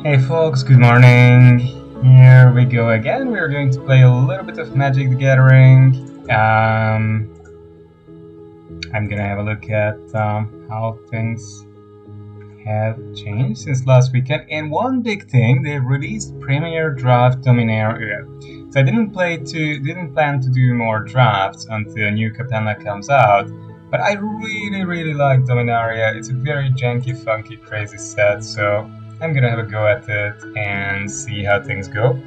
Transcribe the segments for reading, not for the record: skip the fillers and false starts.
Hey folks, good morning. Here we go again. We're going to play a little bit of Magic the Gathering. I'm gonna have a look at how things have changed since last weekend. And one big thing, they released Premier Draft Dominaria. So I didn't plan to do more drafts until new Katana comes out. But I really like Dominaria. It's a very janky, funky, crazy set. So I'm gonna have a go at it and see how things go.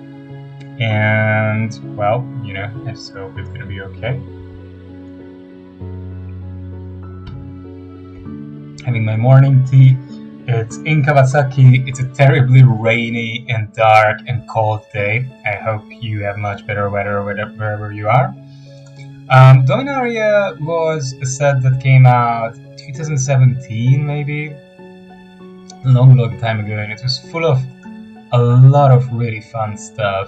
And, well, I just hope it's gonna be okay. Having my morning tea. It's in Kawasaki. It's a terribly rainy and dark and cold day. I hope you have much better weather wherever you are. Dominaria was a set that came out 2017 maybe. A long time ago, and it was full of a lot of really fun stuff.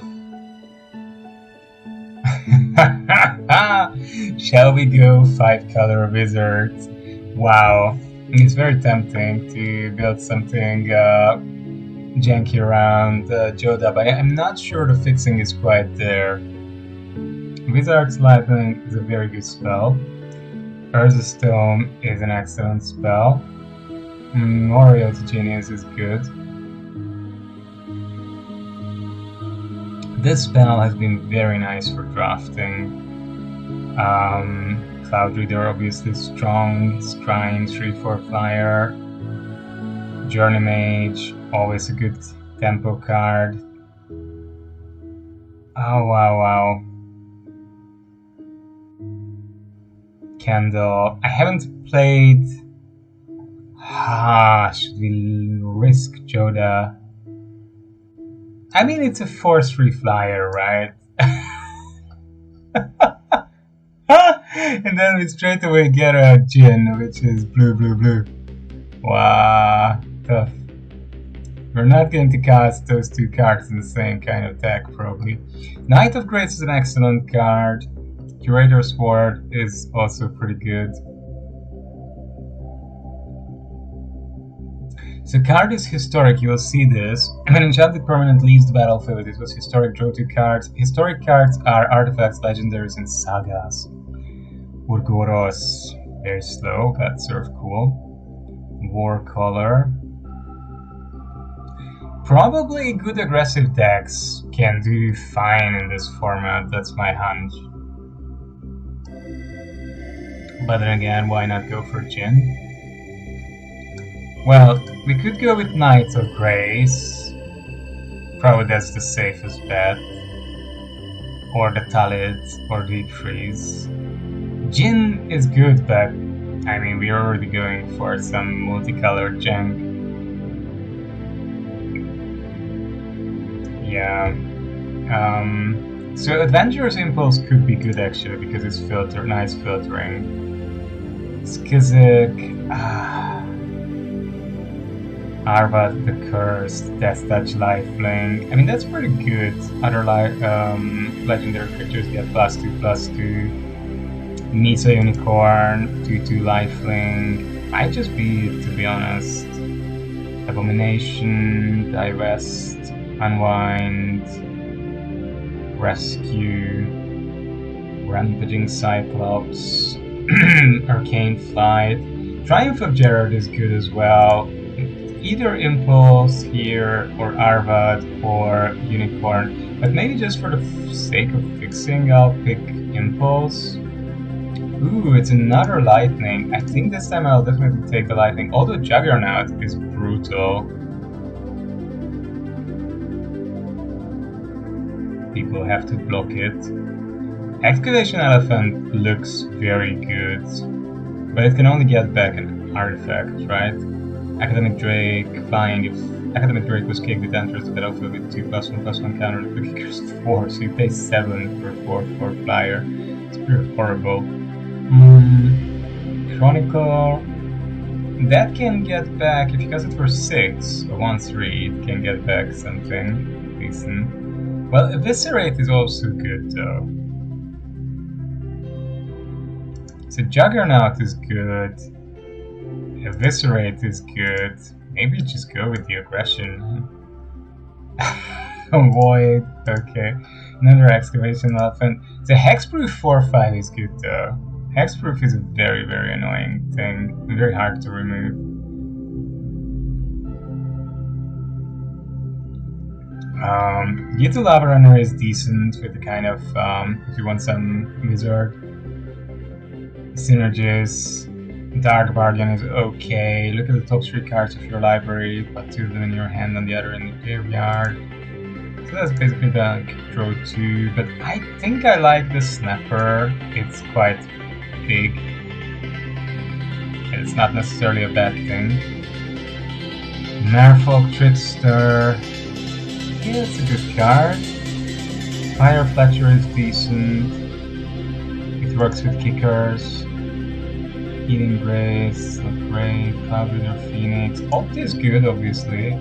Shall we go 5-color wizards? Wow, it's very tempting to build something janky around Jodah, but I'm not sure the fixing is quite there. Wizard's Lightning is a very good spell. Urza Stone is an excellent spell. Moriel's Genius is good. This spell has been very nice for drafting. Cloud Reader obviously strong, Scrying 3/4 flyer. Journey Mage, always a good tempo card. Oh wow. Candle. I haven't played. Should we risk Jodah? I mean, it's a 4/3 flyer, right? And then we straight away get a Jin, which is blue. Wow, tough. We're not going to cast those two cards in the same kind of deck, probably. Knight of Grace is an excellent card. Curator's Sword is also pretty good. So card is historic, you will see this. When enchanted permanent leaves the battlefield, it was historic, draw 2 cards. Historic cards are artifacts, legendaries, and sagas. Urgoros, very slow, but sort of cool. War Color. Probably good aggressive decks can do fine in this format, that's my hunch. But then again, why not go for Jin? Well, we could go with Knights of Grace. Probably that's the safest bet. Or the Talit, or Deep Freeze. Jin is good, but I mean, we're already going for some multicolored jank. Yeah. So Adventurer's Impulse could be good actually, because it's nice filtering. Skizik. Arvad the Cursed, Death Touch Lifelink. I mean, that's pretty good. Other legendary creatures get +2/+2. Misa Unicorn, 2/2 Lifelink. Might just be it, to be honest. Abomination, Divest, Unwind, Rescue, Rampaging Cyclops, Arcane Flight. Triumph of Gerard is good as well. Either Impulse here, or Arvad, or Unicorn. But maybe just for the sake of fixing, I'll pick Impulse. Ooh, it's another Lightning. I think this time I'll definitely take the Lightning, although Juggernaut is brutal. People have to block it. Activation Elephant looks very good, but it can only get back an artifact, right? Academic Drake, flying. If Academic Drake was kicked, it enters the battlefield with 2/+1/+1 counter. The kicker's 4, so you pay 7 for 4/4 flyer. It's pretty horrible. Chronicle. That can get back, if you cast it for 6, or 1/3, it can get back something decent. Well, Eviscerate is also good though. So Juggernaut is good. Eviscerate is good. Maybe just go with the aggression. Void, okay. Another excavation elephant. The hexproof 4/5 is good though. Hexproof is a very, very annoying thing. Very hard to remove. Jodah Lava Runner is decent with the kind of, if you want some wizard synergies. Dark Bargain is okay. Look at the top 3 cards of your library, put 2 of them in your hand and the other in the graveyard. So that's basically the draw 2, but I think I like the Snapper. It's quite big. It's not necessarily a bad thing. Merfolk Trickster. Yeah, it's a good card. Fire Fletcher is decent. It works with kickers. Healing Grace, Great, Cloud Reader Phoenix. Opt is good, obviously.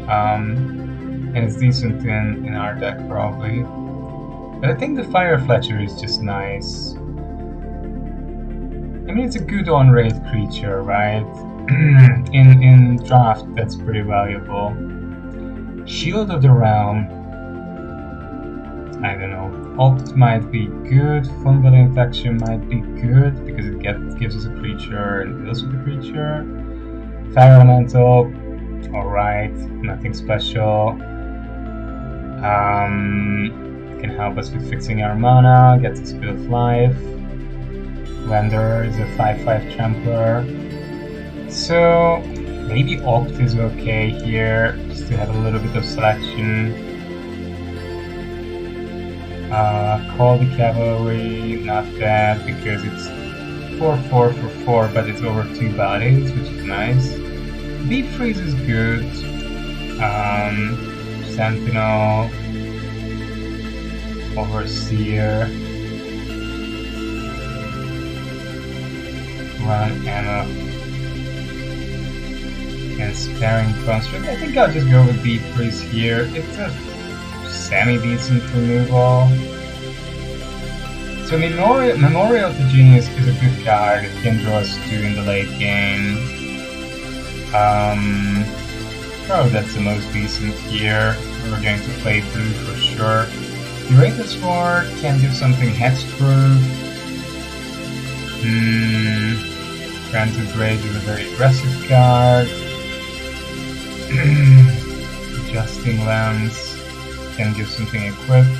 And it's decent in our deck, probably. But I think the Fire Fletcher is just nice. I mean, it's a good on-raid creature, right? in draft, that's pretty valuable. Shield of the Realm. I don't know. Opt might be good. Fungal Infection might be good because it gives us a creature and deals with the creature. Fire Elemental. Alright, nothing special. Can help us with fixing our mana, gets us a bit of life. Lender is a 5/5 Trampler. So maybe Opt is okay here, just to have a little bit of selection. Call the Cavalry, not bad because it's 4/4 for 4, but it's over 2 bodies, which is nice. Deep Freeze is good. Sentinel, Overseer, Run Ammo, and Sparing Construct. I think I'll just go with Deep Freeze here. It's a semi-decent removal. So Memorial to Genius is a good card. It can draw us 2 in the late game. Probably that's the most decent here. We're going to play through for sure. Curator Sword can do something hexproof. Granted Rage is a very aggressive card. Adjusting Lens can give something equipped.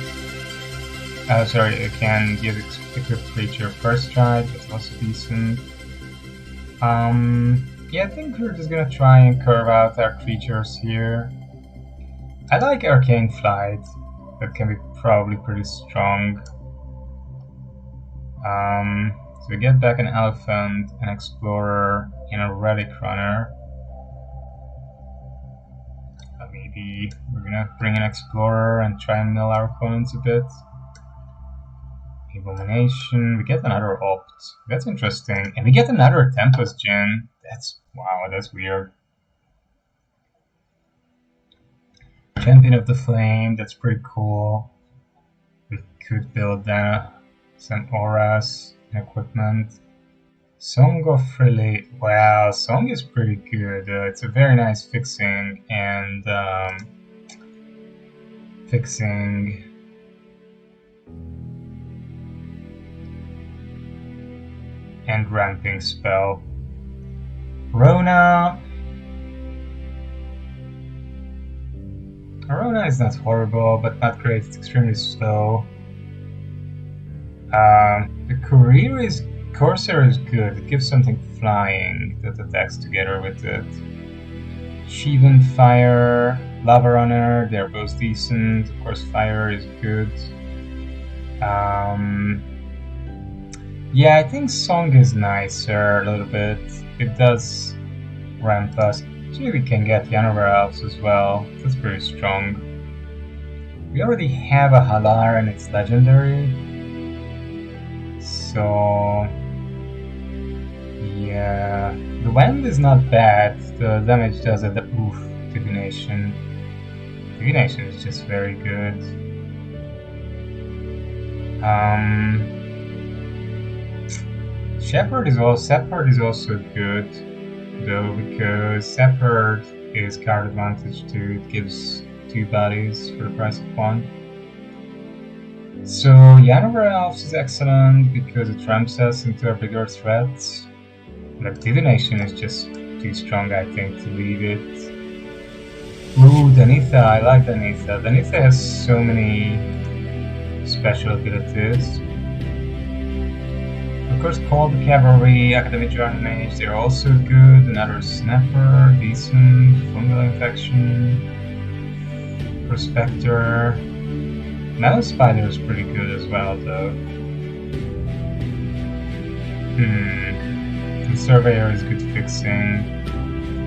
Sorry, it can give equipped creature first strike, that's also decent. Yeah, I think we're just gonna try and curve out our creatures here. I like Arcane Flight, that can be probably pretty strong. So we get back an Elephant, an Explorer, and a Relic Runner. Maybe we're gonna bring an Explorer and try and mill our opponents a bit. Abomination, we get another Opt. That's interesting. And we get another Tempest Djinn. Wow, that's weird. Champion of the Flame, that's pretty cool. We could build some auras and equipment. Song of Frilly, wow, Song is pretty good. It's a very nice fixing and ramping spell. Rona is not horrible, but not great. It's extremely slow. The Corsair is good. It gives something flying that attacks together with it. Shivan Fire, Lava Runner, they're both decent. Of course, Fire is good. Yeah, I think Song is nicer a little bit. It does ramp us. Actually, we can get Yanova Elves as well. That's pretty strong. We already have a Halar and it's legendary. So yeah, the Wand is not bad. The damage does it. Oof, Divination. Divination is just very good. Shepherd is also good though, because Shepherd is card advantage too. It gives 2 bodies for the price of 1. So Janover Elves is excellent because it ramps us into a bigger threat. But Divination is just too strong, I think, to leave it. Ooh, Danitha, I like Danitha. Danitha has so many special abilities. Of course, Cold Cavalry, MTG Arena, they're also good. Another Snapper, decent. Fungal Infection, Prospector. Metal Spider is pretty good as well, though. The Surveyor is good fixing.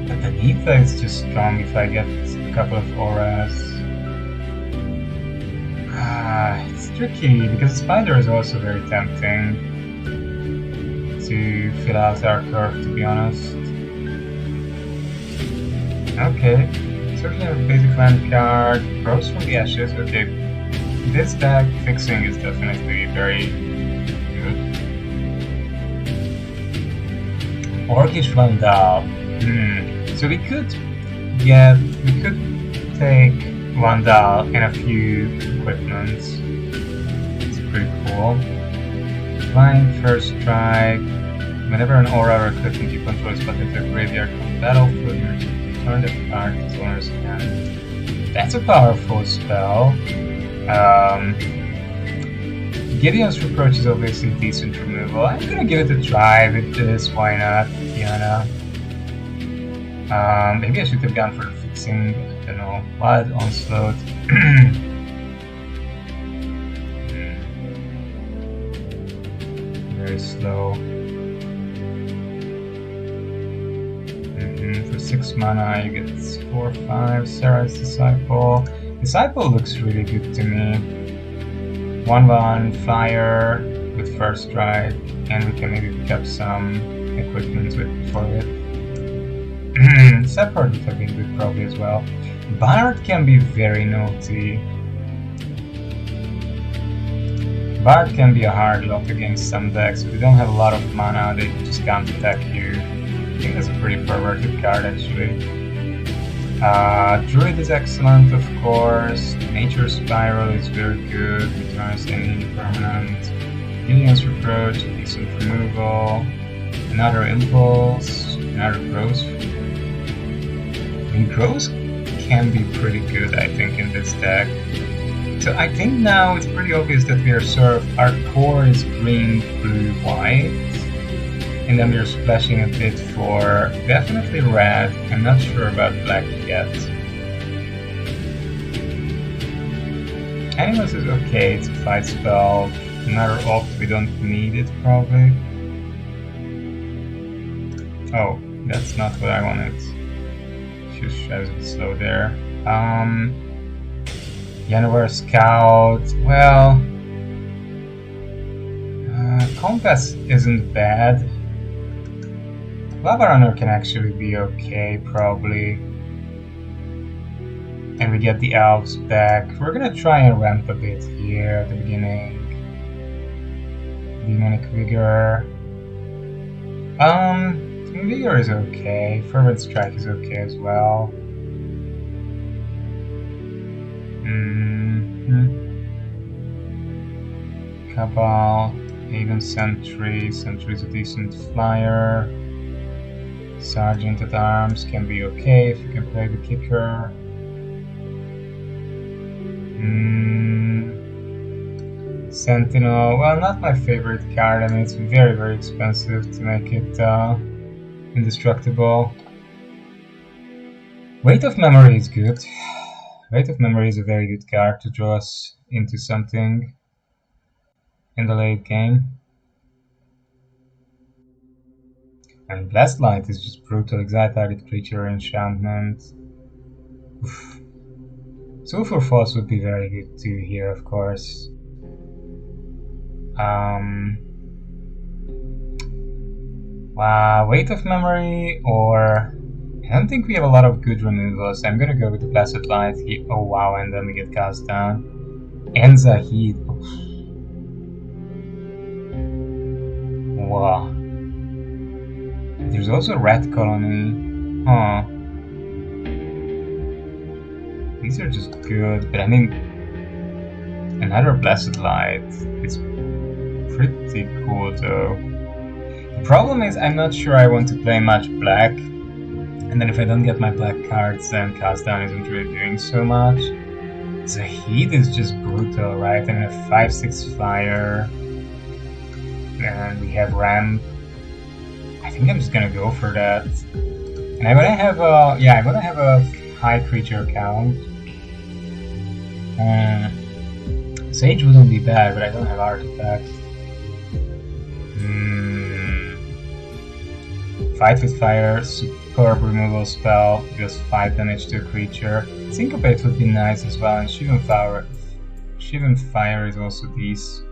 But Danitha is just strong if I get a couple of auras. It's tricky because Spider is also very tempting to fill out our curve, to be honest. Okay, so we have a basic land card, Rose from the Ashes. Okay, this deck fixing is definitely very good. Orcish Vandal. So we could take Vandal and a few equipments. It's pretty cool. Flying First Strike. Whenever an aura or equipment you control is put into a graveyard from the battlefield, you return the card to its owner's hand. That's a powerful spell. Gideon's Reproach is obviously decent removal. I'm gonna give it a try with this, why not, Diana? Maybe I should have gone for the fixing, I don't know. Wild Onslaught. Very slow. For 6 mana you get 4/5, Sarah's Disciple. Disciple looks really good to me. 1/1 fire with First Strike, and we can maybe pick up some equipment for it. Separate would have been good probably as well. Bard can be very naughty. Bard can be a hard lock against some decks. If you don't have a lot of mana, they just can't attack you. I think that's a pretty perverted card actually. Druid is excellent, of course. Nature Spiral is very good, returns any permanent. Gideon's Reproach, decent removal. Another Impulse, another Gross. I mean, Gross can be pretty good, I think, in this deck. So I think now it's pretty obvious that we are served. Our core is green, blue, white. And then we're splashing a bit for definitely red. I'm not sure about black yet. Animus is okay, it's a fight spell. Another opt, we don't need it probably. Oh, that's not what I wanted. Shush, I was a bit slow there. January Scout, well... Compass isn't bad. Lava Runner can actually be okay, probably. And we get the elves back. We're gonna try and ramp a bit here at the beginning. Demonic Vigor. Vigor is okay. Fervent Strike is okay as well. Cabal, Haven Sentry. Sentry is a decent flyer. Sergeant at Arms can be okay if you can play the kicker. Sentinel, well, not my favorite card. I mean, it's very, very expensive to make it indestructible. Weight of Memory is good. Weight of Memory is a very good card to draw us into something in the late game. And Blast Light is just brutal. Exile target creature enchantment. Oof. Sulfur Falls would be very good too here, of course. Weight of Memory, or... I don't think we have a lot of good removals. I'm gonna go with the Placid Light. Oh wow, and then we get cast down. And Zahid. Wow. There's also Rat Colony. Huh. These are just good, but I mean, another Blessed Light is pretty cool though. The problem is I'm not sure I want to play much black, and then if I don't get my black cards, then Cast Down isn't really doing so much. The heat is just brutal, right? I mean, a 5/6 flyer, and we have ramp. I think I'm just gonna go for that. And I'm gonna have a, yeah, I'm gonna have a high creature count. Sage wouldn't be bad, but I don't have artifact. Fight with Fire, superb removal spell, deals 5 damage to a creature. Syncopate would be nice as well, and Shivan Fire is also decent.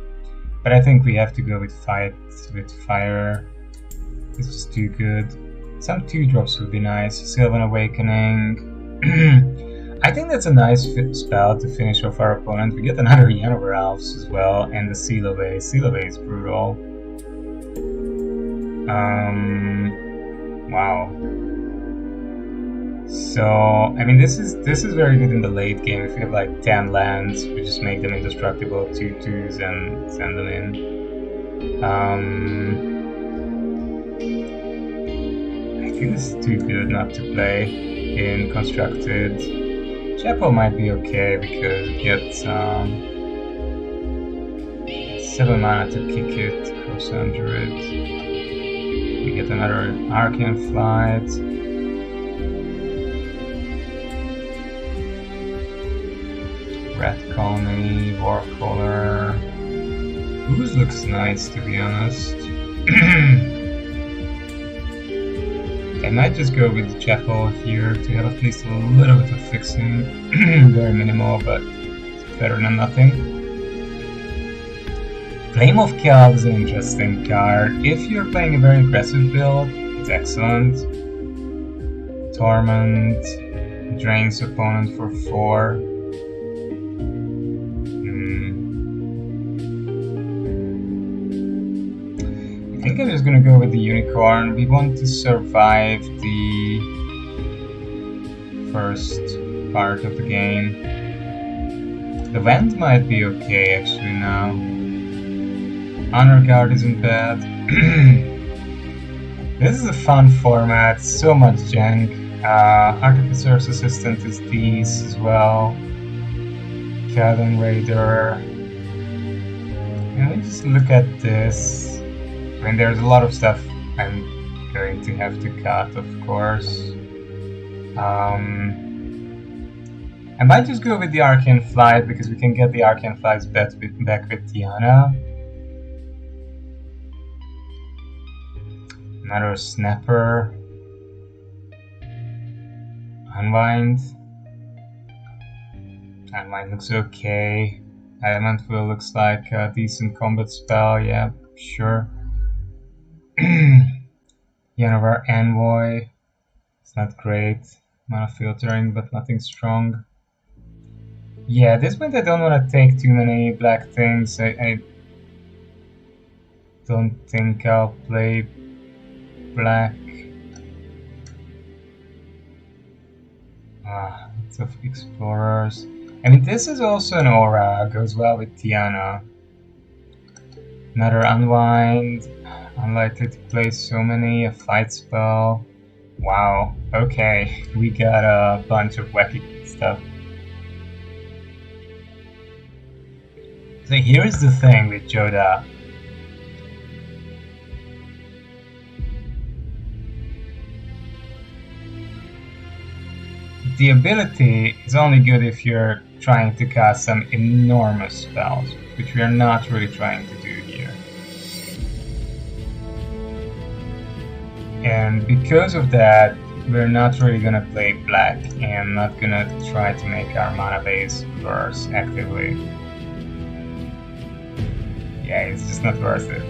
But I think we have to go with Fight with Fire. This is too good. Some 2-drops would be nice. Sylvan Awakening. I think that's a nice spell to finish off our opponent. We get another Yanover Elves as well, and the Seal Away. Seal Away is brutal. Wow. So, I mean, this is very good in the late game. If we have like 10 lands, we just make them indestructible, 2/2s, and send them in. I think this is too good not to play in Constructed. Chapel might be okay because it gets 7 mana to kick it, cross under it. We get another Arcane Flight. Red Colony, Warcaller. Ooze looks nice, to be honest. I might just go with the Chapel here to have at least a little bit of fixing. Very minimal, but it's better than nothing. Flame of Kelp is an interesting card. If you're playing a very aggressive build, it's excellent. Torment drains opponent for 4. I think I'm just gonna go with the Unicorn. We want to survive the first part of the game. The Vent might be okay actually now. Honor Guard isn't bad. This is a fun format, so much jank. Artificer's Assistant is decent as well. Cabin Raider. And let me just look at this. I mean, there's a lot of stuff I'm going to have to cut, of course. I might just go with the Arcane Flight because we can get the Arcane Flights back with Tiana. Another Snapper. Unwind. Unwind looks okay. Element Will looks like a decent combat spell, yeah, sure. Yanovar Envoy. It's not great. Mana filtering, but nothing strong. Yeah, at this point I don't want to take too many black things. I don't think I'll play black. Lots of Explorers. I mean, this is also an aura, goes well with Tiana. Another Unwind. Unlikely to play so many, a Fight spell. Wow, okay, we got a bunch of wacky stuff. So here's the thing with Jodah. The ability is only good if you're trying to cast some enormous spells, which we are not really trying to do here. And because of that, we're not really gonna play black and not gonna try to make our mana base worse actively. Yeah, it's just not worth it.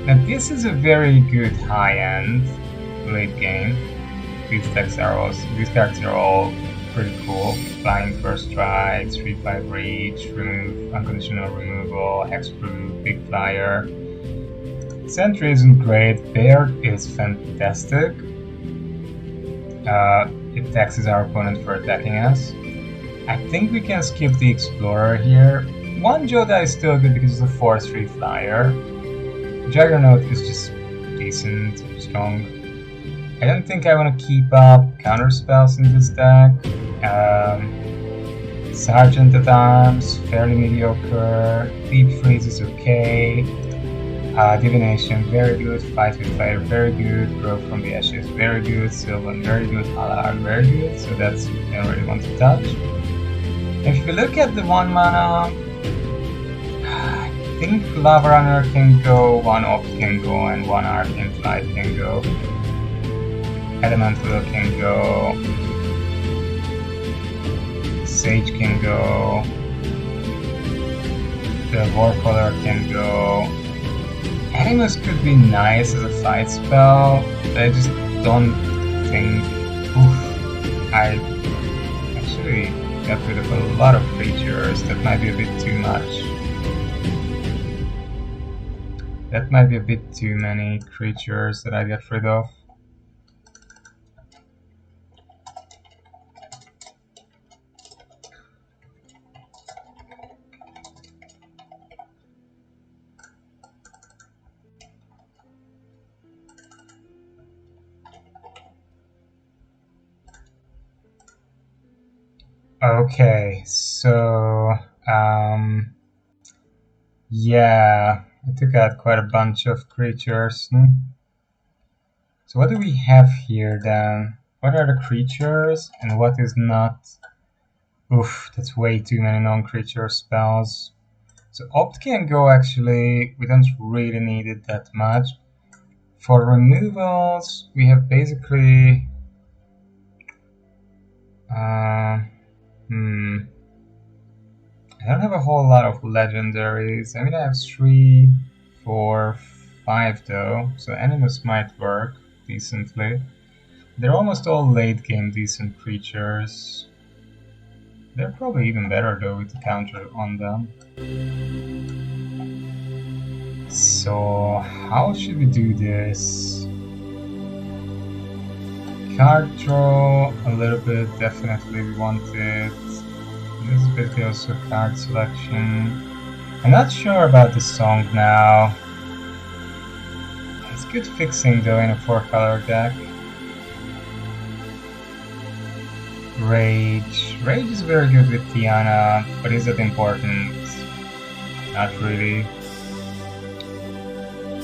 Now this is a very good high-end late game. These cards are all pretty cool. Flying First Strike, 3/5 Reach, remove unconditional removal, Hexproof, Big Flyer. Sentry isn't great. Bear is fantastic. it taxes our opponent for attacking us. I think we can skip the Explorer here. One Jodah is still good because it's a 4/3 flyer. Juggernaut is just decent, strong. I don't think I want to keep up counter spells in this deck. Sergeant at Arms, fairly mediocre. Deep Freeze is okay. Divination, very good. Fight with Fire, very good. Growth from the Ashes, very good. Sylvan, very good. Halar, very good. So that's I don't really want to touch. If you look at the 1 mana, I think Lava Runner can go, 1 Opt can go, and 1 Arcane Flight can go. Elemental can go. Sage can go. The Warcaller can go. Animus could be nice as a fight spell, but I just don't think. I actually got rid of a lot of creatures. That might be a bit too much. That might be a bit too many creatures that I got rid of. Okay, so yeah, I took out quite a bunch of creatures. So what do we have here then? What are the creatures and what is not? Oof, that's way too many non-creature spells. So Opt can go actually, we don't really need it that much. For removals, we have basically I don't have a whole lot of legendaries. I mean, I have 3, 4, 5 though, so Animus might work decently. They're almost all late game decent creatures. They're probably even better though with the counter on them. So, how should we do this? Card draw a little bit, definitely we want it. This is basically also card selection. I'm not sure about the song now. It's good fixing though in a 4-color deck. Rage. Rage is very good with Tiana, but is that important? Not really.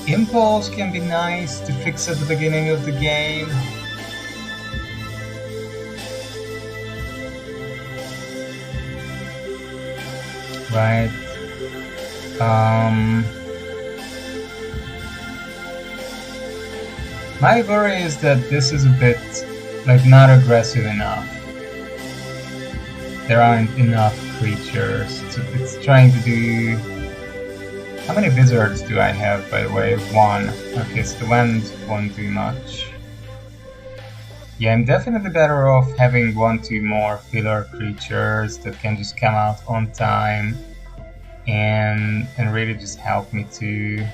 Impulse can be nice to fix at the beginning of the game. Right. My worry is that this is a bit like not aggressive enough. There aren't enough creatures. It's trying to do. How many wizards do I have, by the way? 1. Okay, so the Wand won't do much. Yeah, I'm definitely better off having 1-2 more filler creatures that can just come out on time and really just help me to.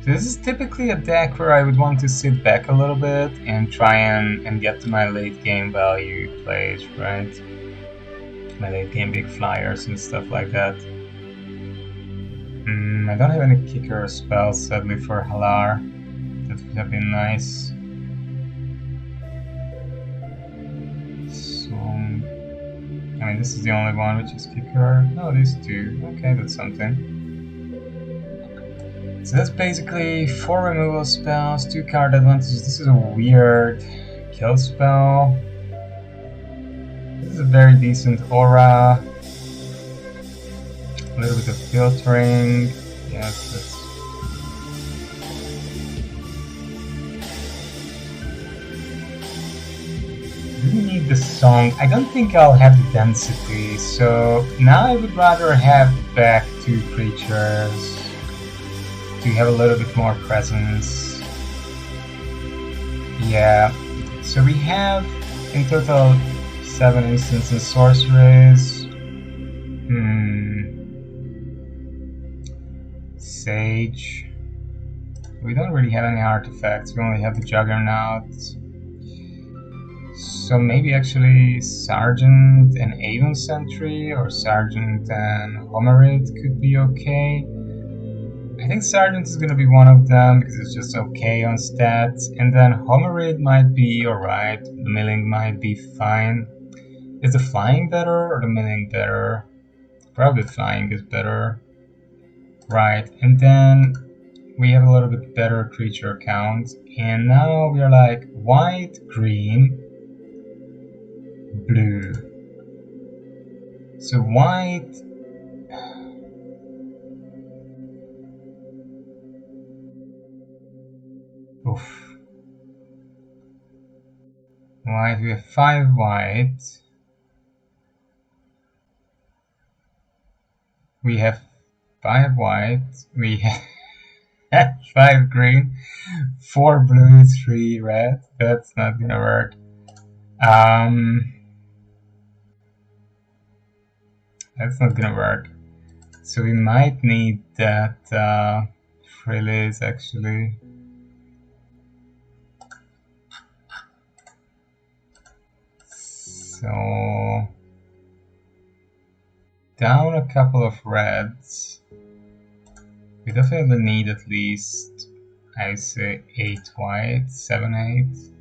So this is typically a deck where I would want to sit back a little bit and try and get to my late game value plays, right? My late game big flyers and stuff like that. I don't have any kicker spells sadly for Halar. That would have been nice. So, I mean, this is the only one which is kicker. No, these 2. Okay, that's something. So that's basically 4 removal spells, 2 card advantages. This is a weird kill spell. This is a very decent aura. A little bit of filtering. Yes, that's. Really need the song. I don't think I'll have the density, so now I would rather have back 2 creatures to have a little bit more presence. Yeah, so we have in total 7 instants and sorceries. Sage. We don't really have any artifacts, we only have the Juggernaut. So maybe actually Sergeant and Avon Sentry or Sergeant and Homerid could be okay. I think Sergeant is gonna be one of them because it's just okay on stats, and then Homerid might be alright, the milling might be fine. Is the flying better or the milling better? Probably flying is better. Right, and then we have a little bit better creature count, and now we are like white, green, blue. So white. Oof. White, we have 5 white. We have 5 white. We have 5 green, 4 blue, 3 red. That's not gonna work. That's not gonna work. So we might need that Frillis actually. So down a couple of reds. We definitely need at least, I would say, 8 white, 7, 8.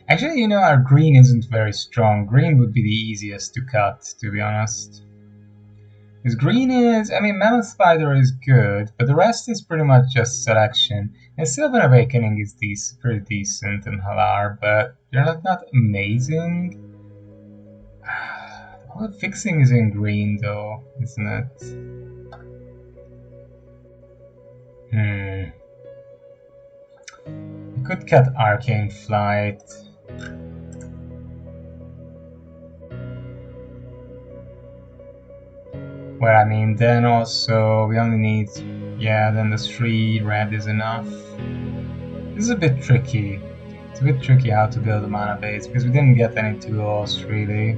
Actually, you know, our green isn't very strong. Green would be the easiest to cut, to be honest. Because green is, I mean, Mammoth Spider is good, but the rest is pretty much just selection. And Sylvan Awakening is pretty decent in Halar, but they're not amazing. All the fixing is in green, though, isn't it? We could cut Arcane Flight. Well, I mean, then also we only need, yeah, then the 3 red is enough. This is a bit tricky. It's a bit tricky how to build a mana base because we didn't get any 2-0s really.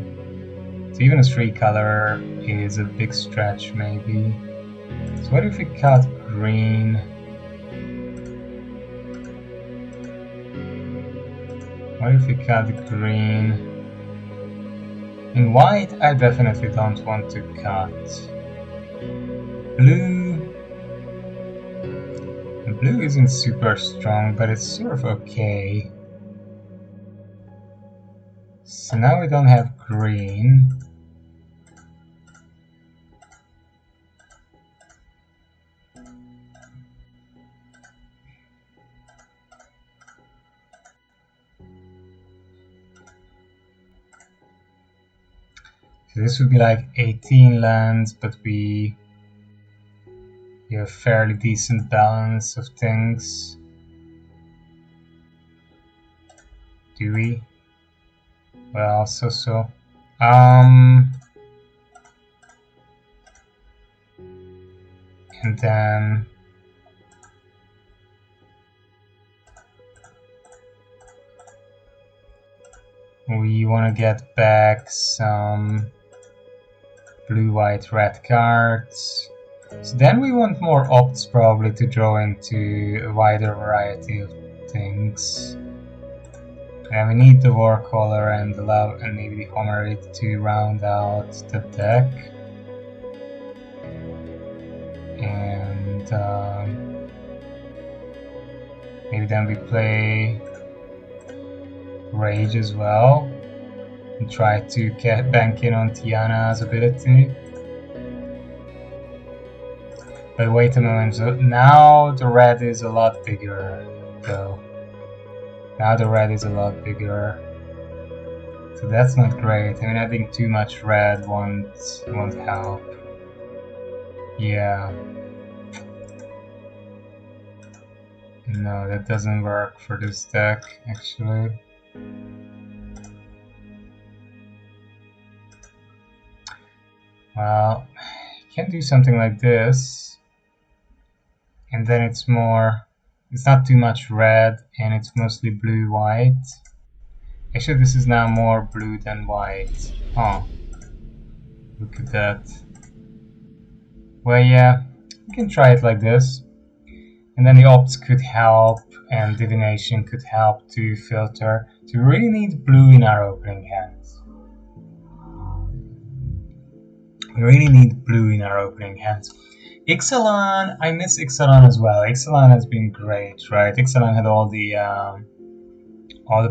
So even a 3 color is a big stretch maybe. So what if we cut green? What if we cut green? In white, I definitely don't want to cut. Blue. Blue isn't super strong, but it's sort of okay. So now we don't have green. So this would be like 18 lands, but we have a fairly decent balance of things. Do we? Well, so. And then we want to get back some blue, white, red cards. So then we want more opts probably to draw into a wider variety of things. And we need the Warcaller and the Love and maybe the Homerid to round out the deck. And maybe then we play Rage as well and try to bank in on Tiana's ability. But wait a moment, so now the red is a lot bigger though. Now the red is a lot bigger. So that's not great. I mean, adding too much red won't help. Yeah. No, that doesn't work for this deck, actually. Well, you can do something like this. And then it's not too much red, and it's mostly blue-white. Actually, this is now more blue than white. Oh, look at that. Well, yeah, we can try it like this. And then the ops could help, and divination could help to filter. So we really need blue in our opening hands. We really need blue in our opening hands. Ixalan, I miss Ixalan as well. Ixalan has been great, right? Ixalan had all the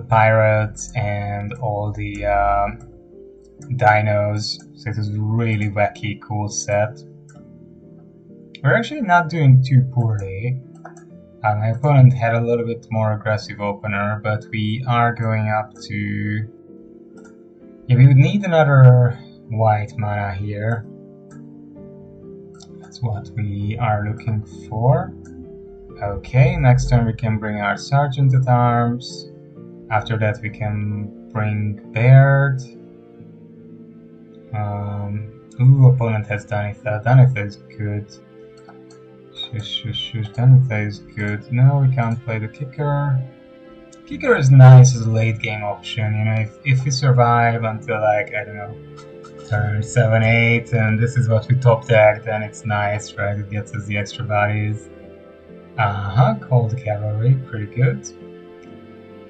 pirates and all the dinos, so it was a really wacky, cool set. We're actually not doing too poorly. My opponent had a little bit more aggressive opener, but we are going up to... Yeah, we would need another white mana here. That's what we are looking for. Okay, next turn we can bring our Sergeant at Arms. After that we can bring Baird. Ooh, opponent has Danitha. Danitha is good. Shush. Danitha is good. No, we can't play the Kicker. Kicker is nice as a late game option, you know, if we survive until like, I don't know, turn 7, 8, and this is what we top deck, then it's nice, right? It gets us the extra bodies. Cold Cavalry, pretty good.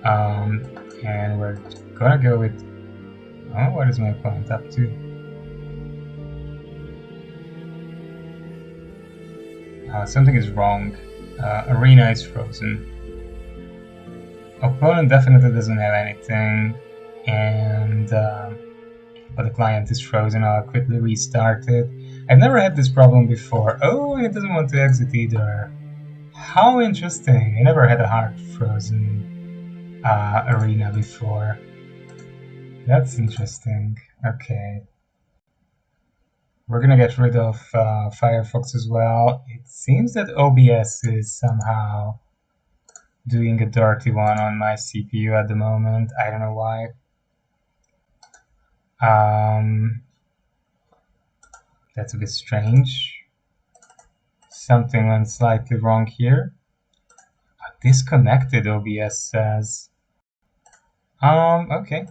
And we're gonna go with... Oh, what is my opponent up to? Something is wrong. Arena is frozen. Opponent definitely doesn't have anything, and but the client is frozen. I'll quickly restart it. I've never had this problem before. Oh, and it doesn't want to exit either. How interesting. I never had a hard frozen arena before. That's interesting. Okay. We're gonna get rid of Firefox as well. It seems that OBS is somehow doing a dirty one on my CPU at the moment. I don't know why. That's a bit strange. Something went slightly wrong here. Disconnected, OBS says. Okay.